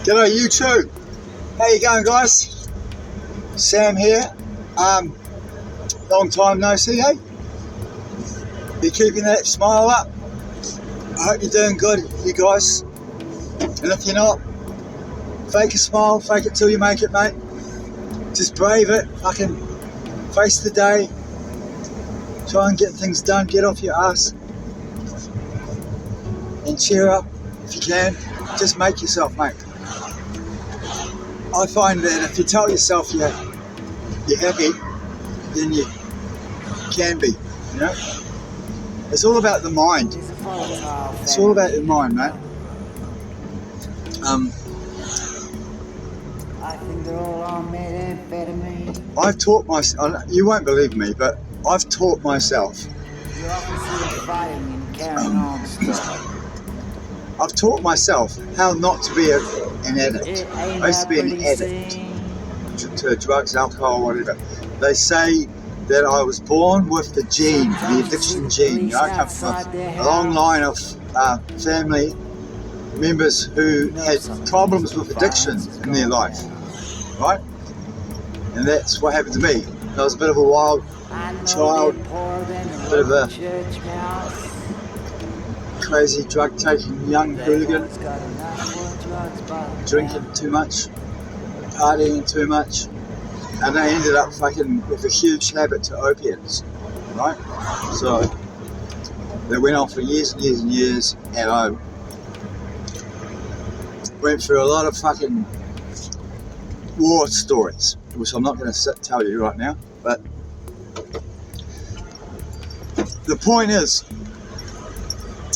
G'day YouTube. How you going, guys? Sam here. Long time no see, eh? You keeping that smile up? I hope you're doing good, you guys. And if you're not, fake a smile, fake it till you make it, mate. Just brave it, fucking face the day. Try and get things done, get off your ass. And cheer up if you can. Just make yourself, mate. I find that if you tell yourself you're happy, then you can be, you know? It's all about the mind. It's all about your mind, mate. I think they're all on methamphetamine. I've taught myself, you won't believe me, but I've taught myself. You're obviously fighting and carrying on stuff. I've taught myself how not to be an addict. I used to be an addict to drugs, alcohol, whatever. They say that I was born with the gene, the addiction gene. You know, I come from a long line of family members who had problems with addiction in their life, right? And that's what happened to me. I was a bit of a wild child, a bit of a crazy drug-taking young hooligan, drinking too much, partying too much, and I ended up fucking with a huge habit to opiates, right? So they went on for years and years and years, and I went through a lot of fucking war stories, which I'm not going to tell you right now, but the point is,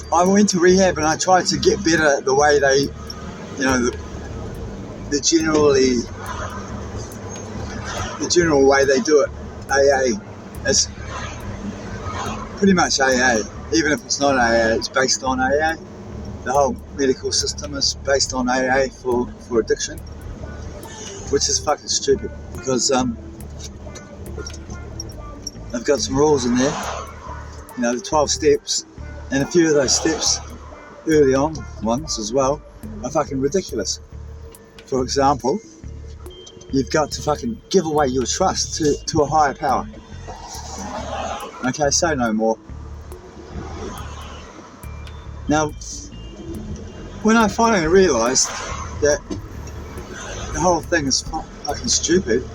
I went to rehab and I tried to get better at the way they, you know, the general way they do it. AA. It's pretty much AA. Even if it's not AA, it's based on AA. The whole medical system is based on AA for addiction, which is fucking stupid because they've got some rules in there. You know, the 12 steps. And a few of those steps, early on ones as well, are fucking ridiculous. For example, you've got to fucking give away your trust to a higher power. Okay, say no more. Now, when I finally realised that the whole thing is fucking stupid,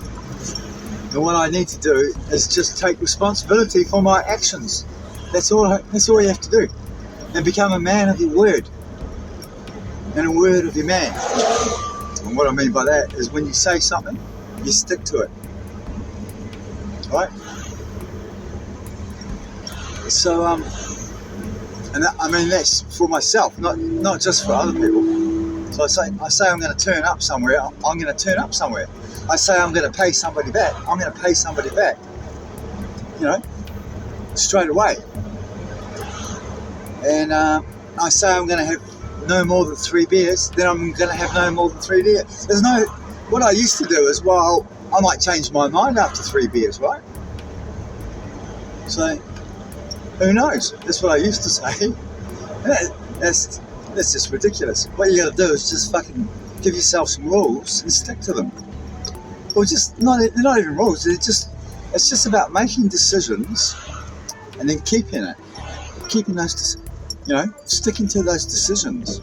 and what I need to do is just take responsibility for my actions. That's all you have to do. And become a man of your word. And a word of your man. And what I mean by that is when you say something, you stick to it. Right? So, and that, I mean that's for myself, not just for other people. So I say I'm going to turn up somewhere, I'm going to turn up somewhere. I say I'm going to pay somebody back, I'm going to pay somebody back. You know? Straight away. And I say I'm going to have no more than 3 beers, then I'm going to have no more than 3 beers. What I used to do is, well, I might change my mind after 3 beers, right? So, who knows? That's what I used to say. That's just ridiculous. What you got to do is just fucking give yourself some rules and stick to them. Or just, they're not even rules, it's just about making decisions and then keeping those, you know, sticking to those decisions,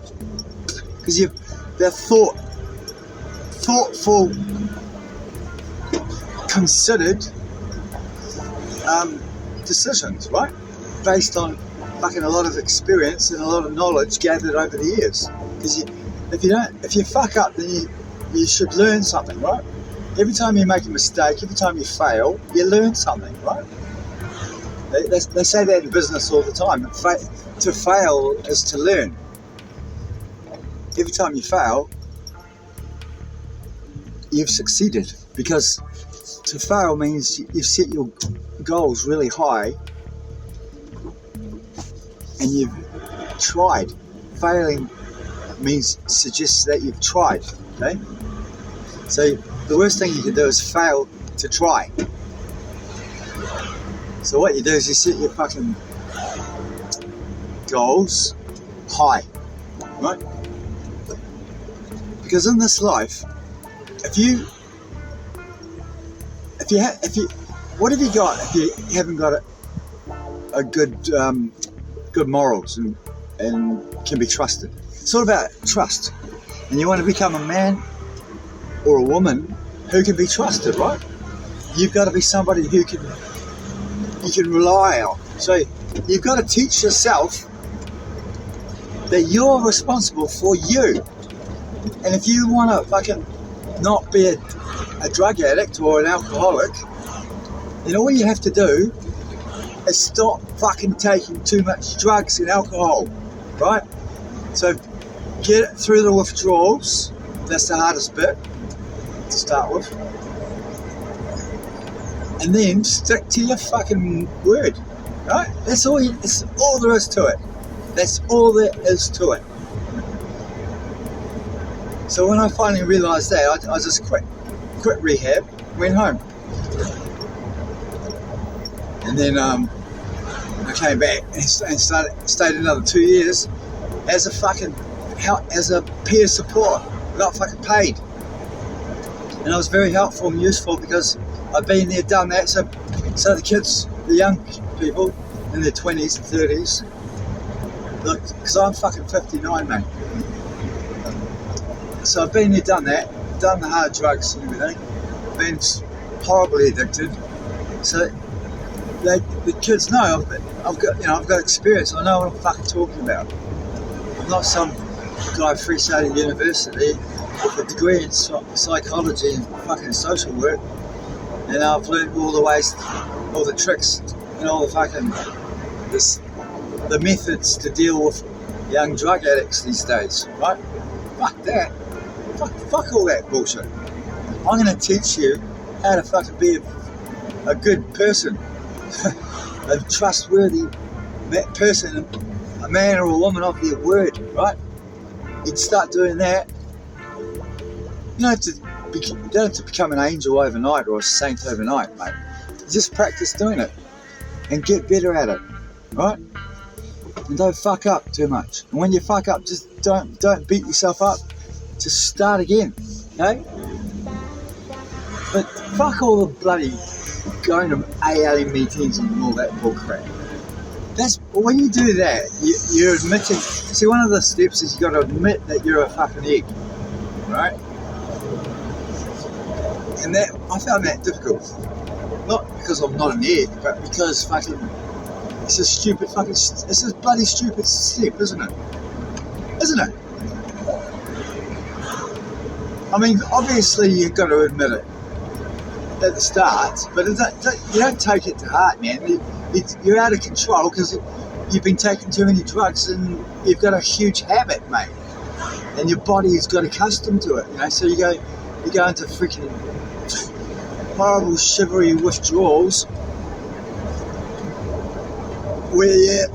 because they're thoughtful, considered decisions, right? Based on fucking a lot of experience and a lot of knowledge gathered over the years. Because if you fuck up, then you should learn something, right? Every time you make a mistake, every time you fail, you learn something, right? They say that in business all the time. To fail is to learn. Every time you fail, you've succeeded. Because to fail means you've set your goals really high and you've tried. Failing suggests that you've tried. Okay? So the worst thing you can do is fail to try. So what you do is you set your fucking goals high, right? Because in this life, what have you got if you haven't got a good morals and can be trusted? It's all about trust. And you want to become a man or a woman who can be trusted, right? You've got to be somebody who you can rely on. So you've got to teach yourself that you're responsible for you. And if you want to fucking not be a drug addict or an alcoholic, then all you have to do is stop fucking taking too much drugs and alcohol, right? So get through the withdrawals. That's the hardest bit to start with. And then stick to your fucking word, right? That's all there is to it. That's all there is to it. So when I finally realised that, I just quit rehab, went home. And then I came back and stayed another 2 years as a peer support, got fucking paid. And I was very helpful and useful because I've been there, done that. So the kids, the young people in their 20s and 30s, look, because I'm fucking 59, mate. So I've been there, done that, done the hard drugs and everything, been horribly addicted. So the kids know I've got experience. I know what I'm fucking talking about. I'm not some guy fresh out of university with a degree in psychology and fucking social work. And I've learned all the ways, all the tricks, and all the fucking the methods to deal with young drug addicts these days, right? Fuck that. Fuck all that bullshit. I'm going to teach you how to fucking be a good person, a trustworthy person, a man or a woman of your word, right? You'd start doing that. You don't have to become an angel overnight or a saint overnight, mate. Just practice doing it and get better at it, right? And don't fuck up too much. And when you fuck up, just don't beat yourself up. Just start again, okay? But fuck all the bloody going to AA meetings and all that bullcrap. When you do that, you're admitting. See, one of the steps is you got to admit that you're a fucking egg, right? And that I found that difficult. Not because I'm not an egg, but because fucking it's a bloody stupid step, isn't it? Isn't it? I mean, obviously you've got to admit it at the start, but you don't take it to heart, man. You're out of control because you've been taking too many drugs and you've got a huge habit, mate. And your body's got accustomed to it, you know. So you go into freaking horrible shivery withdrawals where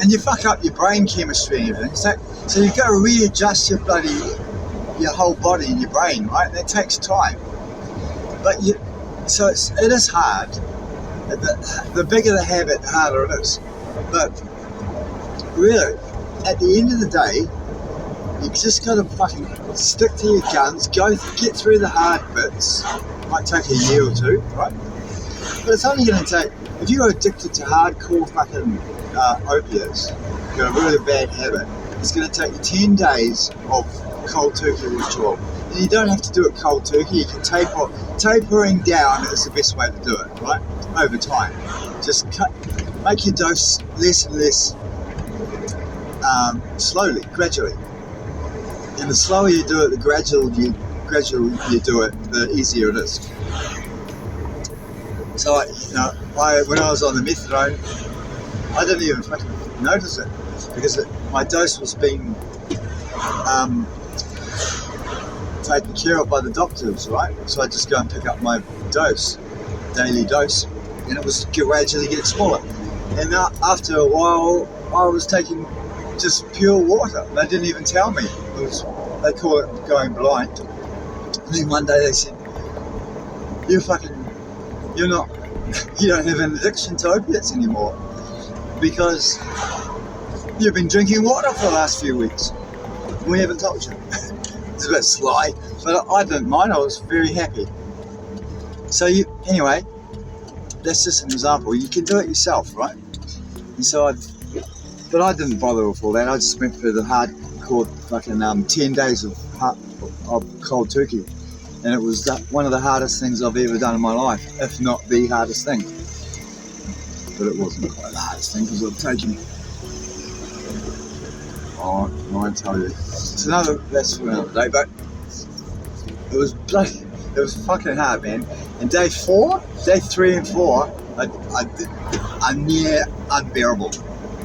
you fuck up your brain chemistry and everything. So you've got to readjust your whole body and your brain, right? That takes time. But it is hard. The bigger the habit, the harder it is. But really, at the end of the day, you just got to fucking stick to your guns, get through the hard bits. Might take a year or two, right? But it's only going to take, if you're addicted to hardcore fucking opiates, you've got a really bad habit, it's going to take you 10 days of cold turkey withdrawal. And you don't have to do it cold turkey, you can tapering down is the best way to do it, right? Over time. Just make your dose less and less slowly, gradually. And the slower you do it, the gradual you do it, the easier it is. So when I was on the methadone, I didn't even fucking notice it because my dose was being taken care of by the doctors, right? So I just go and pick up my daily dose, and it was gradually getting smaller. And after a while, I was taking just pure water. They didn't even tell me. They call it going blind. And then one day they said, you don't have an addiction to opiates anymore, because You've been drinking water for the last few weeks. We haven't told you. It's a bit sly, but I didn't mind. I was very happy. So anyway, that's just an example. You can do it yourself, right? And so but I didn't bother with all that. I just went for the hardcore fucking 10 days of cold turkey. And it was one of the hardest things I've ever done in my life, if not the hardest thing. But it wasn't quite the hardest thing because I've taken, I won't tell you. That's for another day, but it was fucking hard, man. And day 3 and 4, are near unbearable.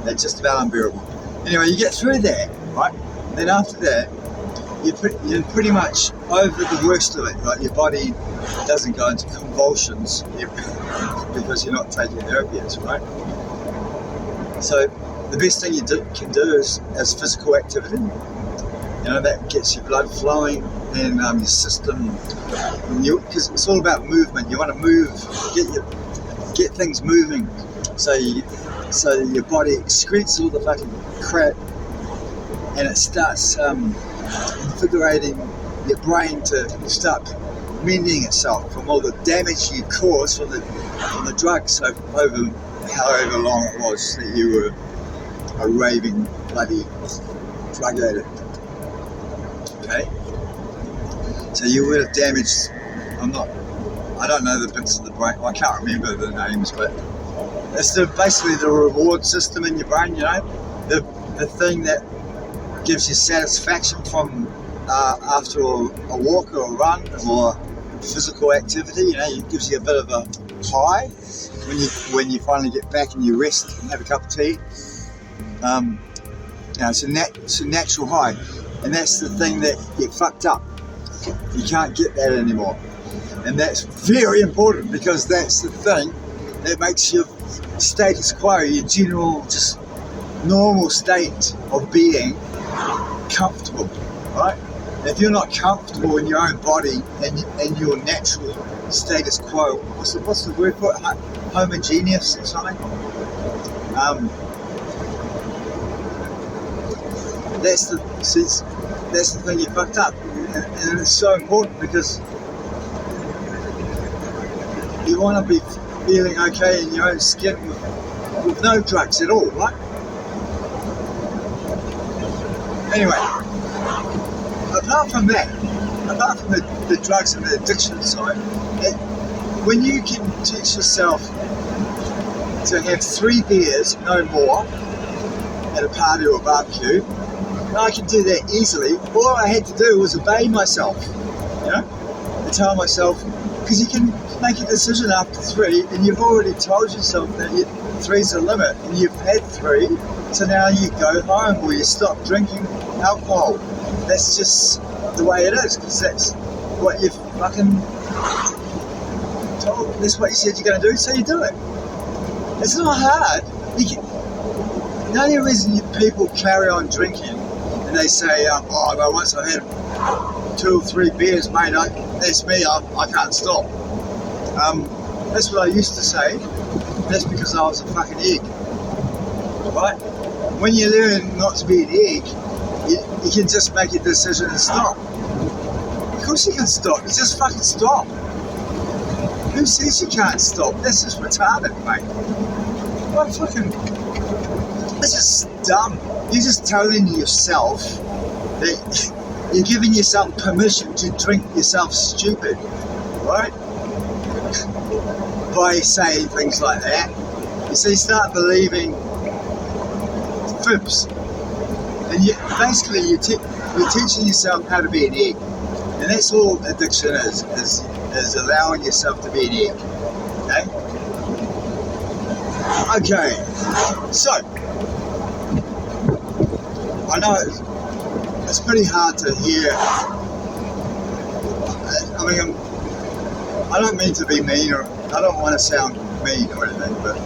They're just about unbearable. Anyway, you get through that, right? Then after that, you're pretty much over the worst of it. Like your body doesn't go into convulsions because you're not taking the opiates, right? So the best thing you can do is physical activity. You know, that gets your blood flowing and your system, because it's all about movement. You want to move, get things moving, so your body excretes all the fucking crap, and it starts invigorating your brain to start mending itself from all the damage you caused from the drugs over however long it was that you were a raving bloody drug addict. Okay? So you would have damaged, I don't know the bits of the brain, I can't remember the names, but it's basically the reward system in your brain, you know? The thing that gives you satisfaction from after a walk or a run or physical activity, you know, it gives you a bit of a high when you finally get back and you rest and have a cup of tea. You know, it's a natural high, and that's the thing that get fucked up. You can't get that anymore, and that's very important because that's the thing that makes your status quo, your general, just normal state of being, comfortable, right? If you're not comfortable in your own body and your natural status quo, what's the word for it? Homogeneous or something? That's the thing you fucked up, and it's so important because you want to be feeling okay in your own skin with no drugs at all, right? Anyway, apart from the drugs and the addiction side, when you can teach yourself to have 3 beers, no more, at a party or a barbecue, I could do that easily. All I had to do was obey myself, you know, and tell myself, because you can make a decision after 3, and you've already told yourself that 3's the limit, and you've had 3, so now you go home or you stop drinking alcohol. That's just the way it is, because that's what you've fucking told. That's what you said you're going to do, so you do it. It's not hard. The only reason people carry on drinking and they say, oh no, once I've had 2 or 3 beers, mate, that's me, I can't stop. That's what I used to say. That's because I was a fucking egg. Right? When you learn not to be an egg, you can just make a decision and stop. Of course you can stop. You just fucking stop. Who says you can't stop? This is retarded, mate. What fucking... It's just dumb. You're just telling yourself that you're giving yourself permission to drink yourself stupid, right? By saying things like that. You see, start believing fibs. And you're teaching yourself how to be an egg. And that's all addiction is allowing yourself to be an egg. Okay? Okay, so, I know it's pretty hard to hear. I mean, I don't mean to be mean, or I don't want to sound mean or anything, but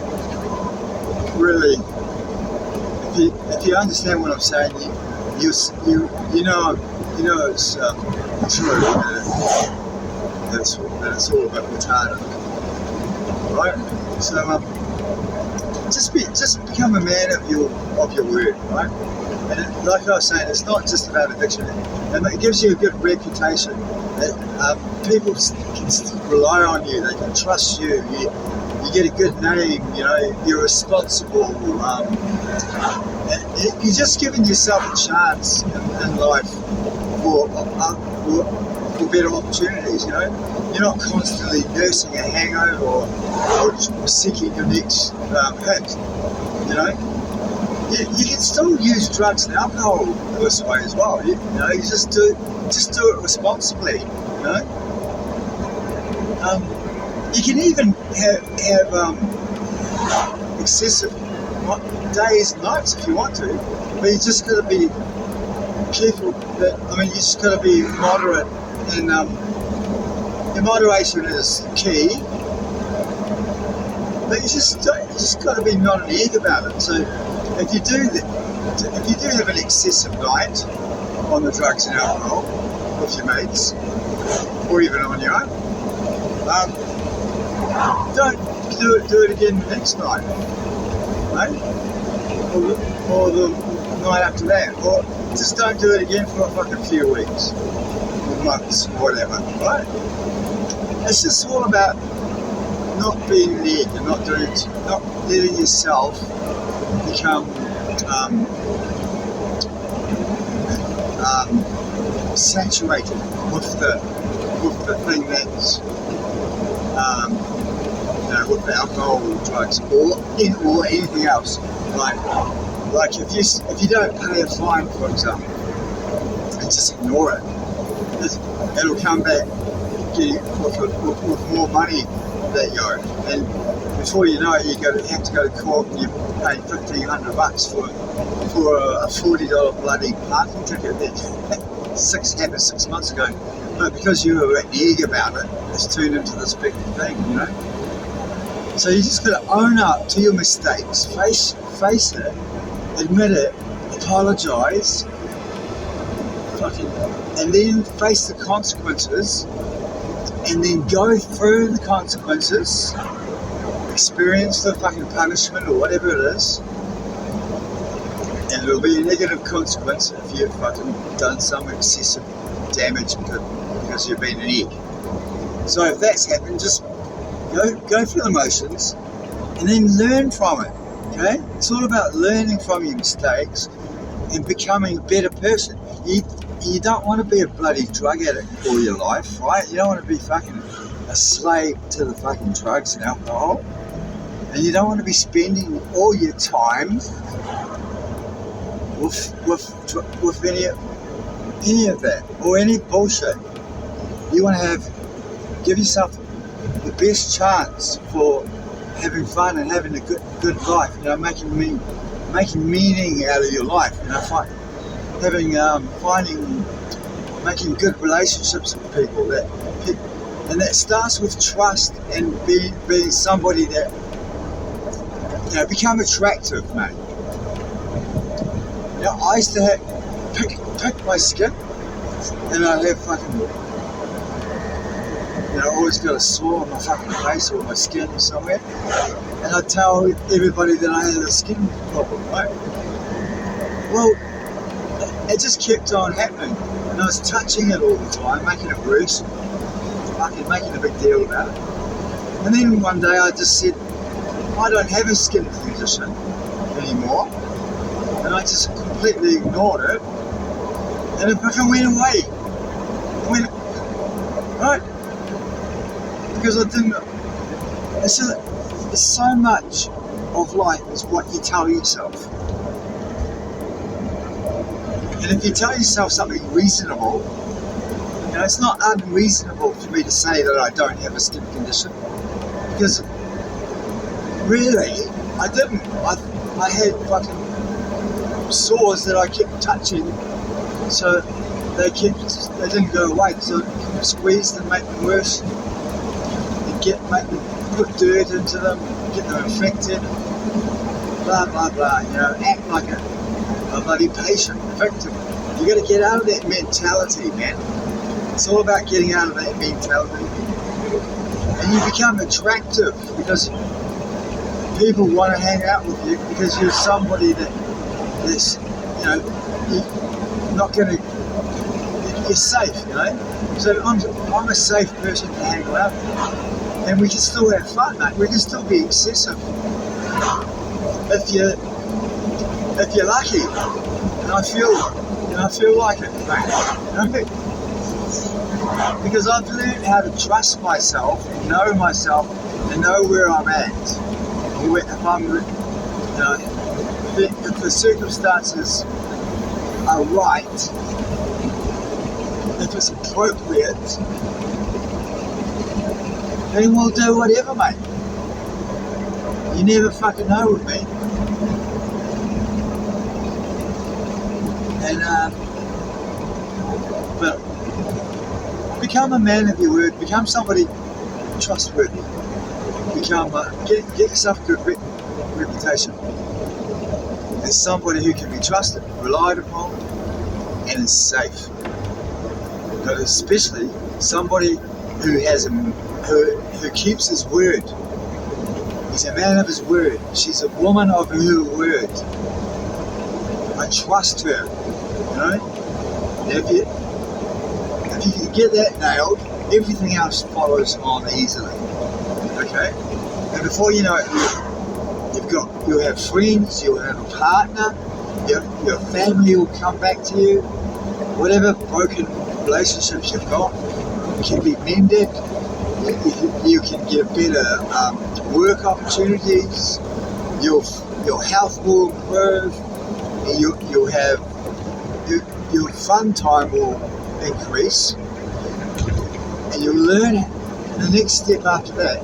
really, if you understand what I'm saying, you know it's true that it's all about retarded, right? just become a man of your word, right? And like I was saying, it's not just about addiction, and it gives you a good reputation. People can rely on you; they can trust you. You get a good name. You know, you're responsible. You're just giving yourself a chance in life for better opportunities. You know, you're not constantly nursing a hangover or seeking your next hit. You know. You can still use drugs and alcohol this way as well. You know, you just do it responsibly. You know, you can even have excessive days and nights if you want to, but you just got to be careful. You just got to be moderate, and your moderation is key. But you just got to be not an egg about it. So if you do have an excessive night on the drugs and alcohol with your mates, or even on your own, don't do it again the next night, right? Or the night after that, or just don't do it again for like a few weeks, or months, or whatever, right? It's just all about not being an egg and not letting yourself become saturated with the thing that's with the alcohol or drugs or anything else. Like if you don't pay a fine, for example, and just ignore it, it'll come back with more money that you owe. And before you know it, you have to go to court and you pay $1,500 for a $40 bloody parking ticket that happened 6 months ago. But because you were eager about it, it's turned into this big thing, you know. So you just got to own up to your mistakes, face it, admit it, apologise, and then face the consequences, and then go through the consequences, experience the fucking punishment or whatever it is, and it'll be a negative consequence if you've fucking done some excessive damage because you've been an egg. So if that's happened, just go through the motions and then learn from it. Okay? It's all about learning from your mistakes and becoming a better person. You don't want to be a bloody drug addict all your life, right? You don't want to be fucking a slave to the fucking drugs and alcohol. And you don't want to be spending all your time with any of that or any bullshit. You want to give yourself the best chance for having fun and having a good life. You know, making meaning out of your life. You know, making good relationships with people. And that starts with trust and being somebody that, you know, become attractive, mate. You know, I used to pick my skin, and I'd have fucking, you know, always got a sore on my fucking face or my skin or somewhere, and I'd tell everybody that I had a skin problem, right? Well, it just kept on happening, and I was touching it all the time, making it worse, making a big deal about it. And then one day I just said, I don't have a skin condition anymore, and I just completely ignored it, and it fucking went away. Right? Because I didn't. It's so much of life is what you tell yourself. And if you tell yourself something reasonable, you know, it's not unreasonable for me to say that I don't have a skin condition, because really, I didn't. I had fucking sores that I kept touching, so they didn't go away. So I squeezed and make them worse, and put dirt into them, get them infected, blah blah blah. You know, act like a bloody patient, victim. You got to get out of that mentality, man. It's all about getting out of that mentality, and you become attractive because people want to hang out with you because you're somebody that's, you're not going to, you're safe, So I'm a safe person to hang around with. And we can still have fun, mate. We can still be excessive. If you're lucky. And I feel like it, mate. Because I've learned how to trust myself, know myself, and know where I'm at. If I'm, if the circumstances are right, if it's appropriate, then we'll do whatever, mate. You never fucking know with me. And but become a man of your word. Become somebody trustworthy. Become get yourself a good reputation as somebody who can be trusted, relied upon, and is safe. But especially somebody who has who keeps his word. He's a man of his word. She's a woman of her word. I trust her. If you can get that nailed, everything else follows on easily. Okay? And before you know it, you'll have friends, you'll have a partner, your family will come back to you. Whatever broken relationships you've got can be mended. You can get better work opportunities. Your health will improve. You'll have your fun time will increase, and you'll learn. The next step after that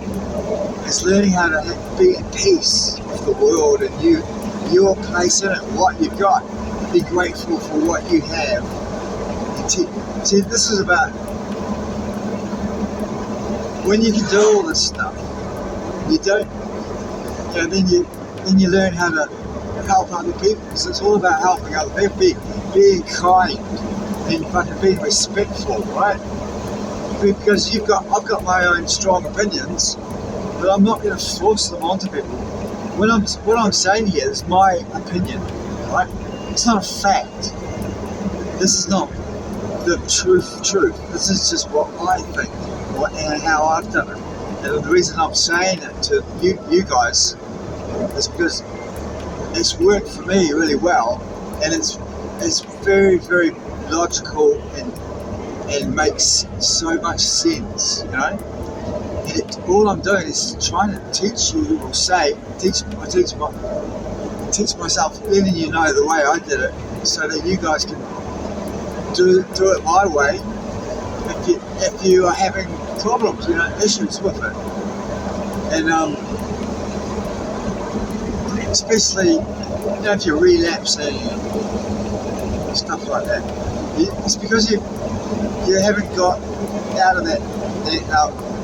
is learning how to be at peace with the world and your place in it, what you've got. Be grateful for what you have. See, this is about when you can do all this stuff. You don't, then you learn how to help other people. So it's all about helping other people, being kind, and fucking being respectful, right? Because I've got my own strong opinions, but I'm not going to force them onto people. What I'm saying here is my opinion, right? It's not a fact. This is not the truth. This is just what I think, and how I've done it. And the reason I'm saying it to you guys is because it's worked for me really well, and it's very, very logical and makes so much sense, And all I'm doing is trying to teach you, or teach myself, letting you know the way I did it, so that you guys can do it my way. If you are having problems, issues with it, and especially if you're relapsing and stuff like that, it's because you haven't got out of that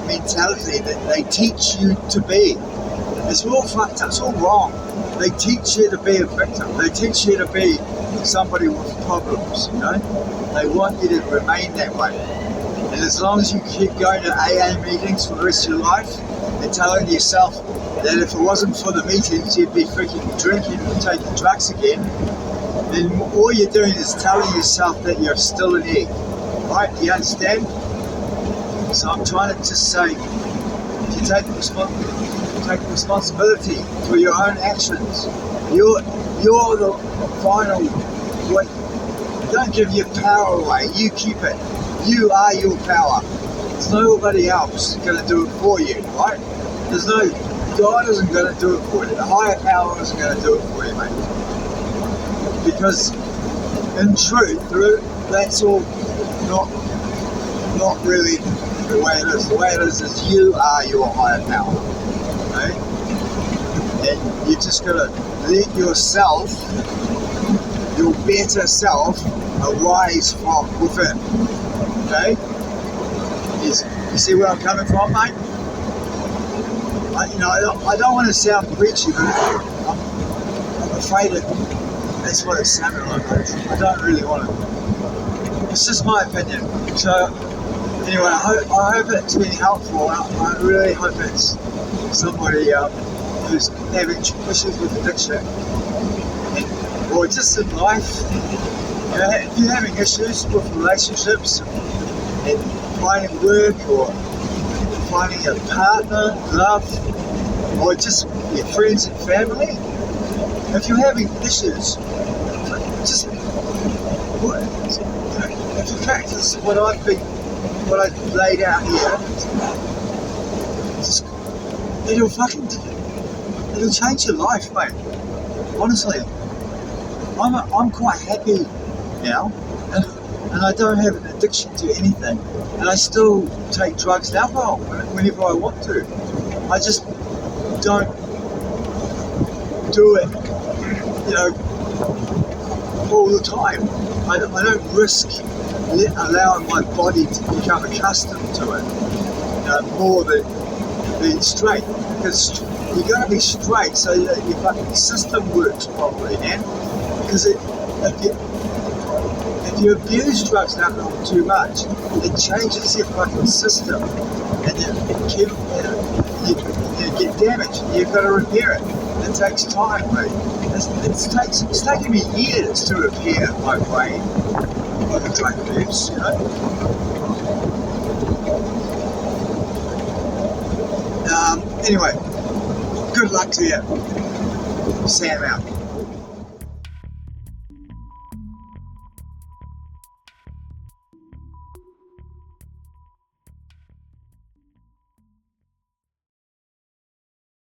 mentality that they teach you to be. It's all fucked up. It's all wrong. They teach you to be a victim. They teach you to be somebody with problems. They want you to remain that way. And as long as you keep going to AA meetings for the rest of your life and telling yourself that if it wasn't for the meetings, you'd be freaking drinking and taking drugs again, then all you're doing is telling yourself that you're still an egg. Right? Do you understand? So I'm trying to just say, if you take responsibility for your own actions, you're the final weight. Don't give your power away. You keep it. You are your power. There's nobody else going to do it for you, right? God isn't going to do it for you. The higher power isn't going to do it for you, mate. Because in truth, that's all not really the way it is. The way it is you are your higher power, right? And you just got to let yourself, your better self, arise from within. Okay? You see where I'm coming from, mate? I don't want to sound preachy, but I'm afraid that's what it sounded like. I don't really want to. It's just my opinion. So, anyway, I hope it's been helpful. I really hope it's somebody who's having issues with addiction, or just in life, you know, if you're having issues with relationships and finding work or finding a partner, love, or just your friends and family, if you're having issues, just if you practice what I've laid out here, just, it'll change your life, mate. Honestly, I'm quite happy now, and I don't have an addiction to anything, and I still take drugs and alcohol whenever I want to. I just don't do it, you know, all the time. I don't risk allowing my body to become accustomed to it, more than being straight, because you got to be straight so that your fucking system works properly, man. Because if you abuse drugs and alcohol too much, it changes your fucking system, and you get damaged. You've got to repair it. It takes time, mate. It's taken me years to repair my brain like a drug abuse, you know. Anyway, good luck to you. Sam out.